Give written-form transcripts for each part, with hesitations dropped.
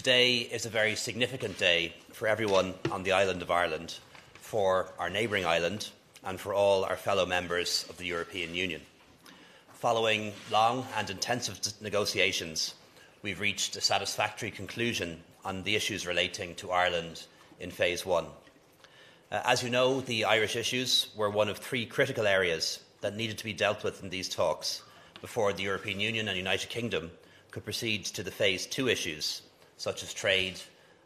Today is a very significant day for everyone on the island of Ireland, for our neighbouring island and for all our fellow members of the European Union. Following long and intensive negotiations, we've reached a satisfactory conclusion on the issues relating to Ireland in Phase 1. As you know, the Irish issues were one of three critical areas that needed to be dealt with in these talks before the European Union and United Kingdom could proceed to the Phase 2 issues, such as trade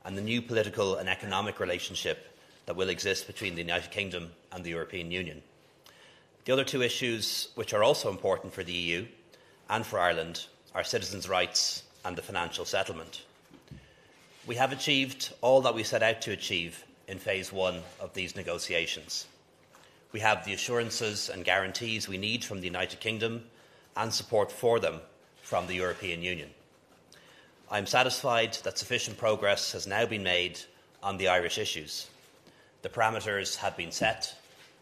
and the new political and economic relationship that will exist between the United Kingdom and the European Union. The other two issues, which are also important for the EU and for Ireland, are citizens' rights and the financial settlement. We have achieved all that we set out to achieve in Phase 1 of these negotiations. We have the assurances and guarantees we need from the United Kingdom and support for them from the European Union. I am satisfied that sufficient progress has now been made on the Irish issues. The parameters have been set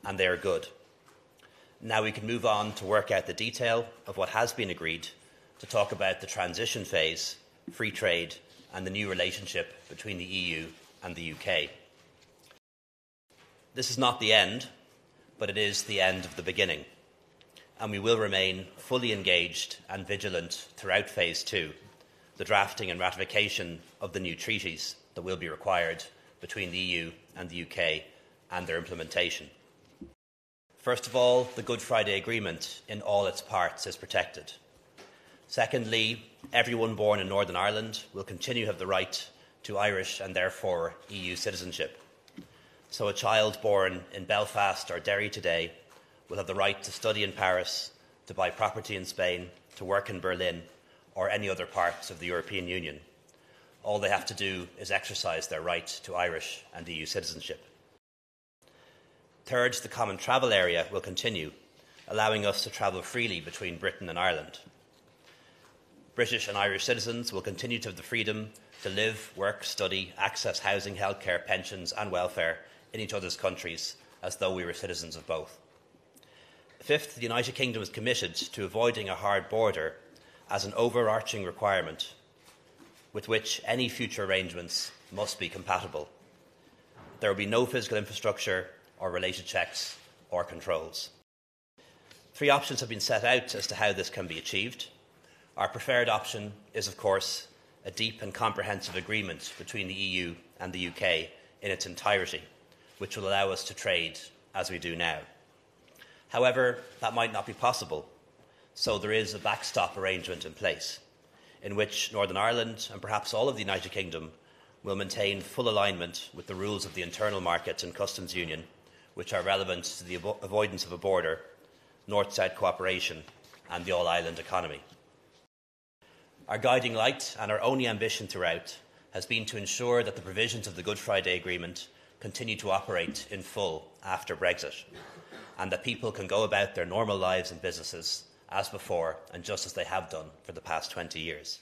and they are good. Now we can move on to work out the detail of what has been agreed, to talk about the transition phase, free trade and the new relationship between the EU and the UK. This is not the end, but it is the end of the beginning, and we will remain fully engaged and vigilant throughout Phase 2, the drafting and ratification of the new treaties that will be required between the EU and the UK and their implementation. First of all, the Good Friday Agreement in all its parts is protected. Secondly, everyone born in Northern Ireland will continue to have the right to Irish and therefore EU citizenship. So a child born in Belfast or Derry today will have the right to study in Paris, to buy property in Spain, to work in Berlin or any other parts of the European Union. All they have to do is exercise their right to Irish and EU citizenship. Third, the common travel area will continue, allowing us to travel freely between Britain and Ireland. British and Irish citizens will continue to have the freedom to live, work, study, access housing, healthcare, pensions and welfare in each other's countries as though we were citizens of both. Fifth, the United Kingdom is committed to avoiding a hard border as an overarching requirement with which any future arrangements must be compatible. There will be no physical infrastructure or related checks or controls. Three options have been set out as to how this can be achieved. Our preferred option is, of course, a deep and comprehensive agreement between the EU and the UK in its entirety, which will allow us to trade as we do now. However, that might not be possible, so there is a backstop arrangement in place, in which Northern Ireland and perhaps all of the United Kingdom will maintain full alignment with the rules of the internal market and customs union, which are relevant to the avoidance of a border, North-South cooperation and the all-island economy. Our guiding light and our only ambition throughout has been to ensure that the provisions of the Good Friday Agreement continue to operate in full after Brexit, and that people can go about their normal lives and businesses as before and just as they have done for the past 20 years.